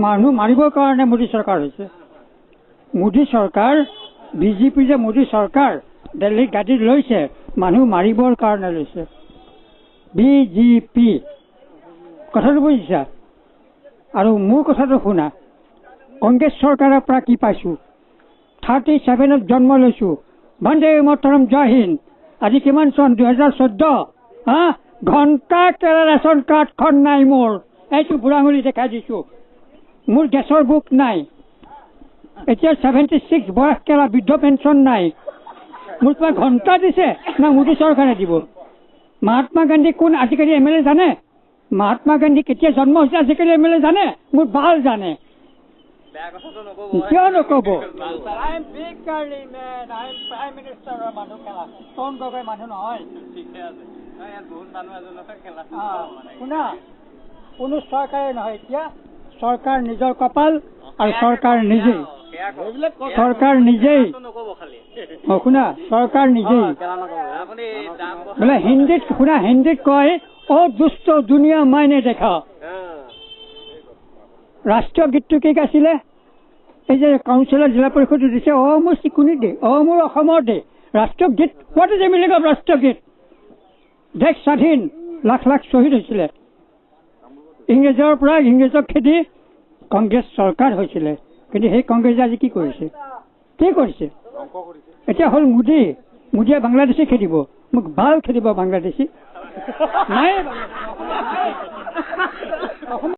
মানুহ মাৰিবৰ কাৰণে মোদী চৰকাৰ হৈছে। মোদী চৰকাৰ বিজেপি যে মোদী চৰকাৰ দিল্লীত গাদীত লৈছে মানুহ মাৰিবৰ কাৰণে লৈছে। বিজেপি কথাটো বুজিছা? আৰু মোৰ কথাটো শুনা, কংগ্ৰেছ চৰকাৰৰ পৰা কি পাইছো? 37ত জন্ম লৈছো। বন্দে মাতৰম, জয় হিন্দ। আজি কিমান চন? 2014। ঘণ্টা কেলা ৰেচন কাৰ্ডখন নাই মোৰ। এইটো বুঢ়াঙুলি দেখাই দিছো। মোৰ গেছৰ বুক নাই। এতিয়া 76 বয়স কেলা বৃদ্ধ পেঞ্চন নাই। মোৰ কিবা ঘণ্টা দিছে না মোদী চৰকাৰে দিব? মহাত্মা গান্ধী কোন আজিকালি MLA জানে? মহাত্মা গান্ধী কেতিয়া জন্ম হৈছে আজিকালি MLA জানে? মোৰ বাল জানে। কিয় নকব? মানুহ নহয়। শুনা, কোনো চৰকাৰে নহয়। এতিয়া চৰকাৰ নিজৰ কপাল আৰু চৰকাৰ নিজেই। চৰকাৰ নিজেই শুনা, চৰকাৰ নিজেই বোলে হিন্দীত শুনা, হিন্দীত কয় অ দুষ্ট দুনিয়া মাইনে দেখা। ৰাষ্ট্ৰীয় গীতটো কি গাইছিলে? এই যে কাউন্সিলৰ জিলা পৰিষদ দিছে অ মোৰ চিকুনি দে, অ মোৰ অসমৰ দে। ৰাষ্ট্ৰীয় গীত what is the meaning of ৰাষ্ট্ৰীয় গীত? দেশ স্বাধীন, লাখ লাখ শ্বহীদ হৈছিলে। ইংৰেজৰ পৰা ইংৰেজক খেদি কংগ্ৰেছ চৰকাৰ হৈছিলে। কিন্তু সেই কংগ্ৰেছে আজি কি কৰিছে? কি কৰিছে? এতিয়া হ'ল মোদী। মোদীয়ে বাংলাদেশী খেদিব। মোক ভাল খেদিব বাংলাদেশী নাই।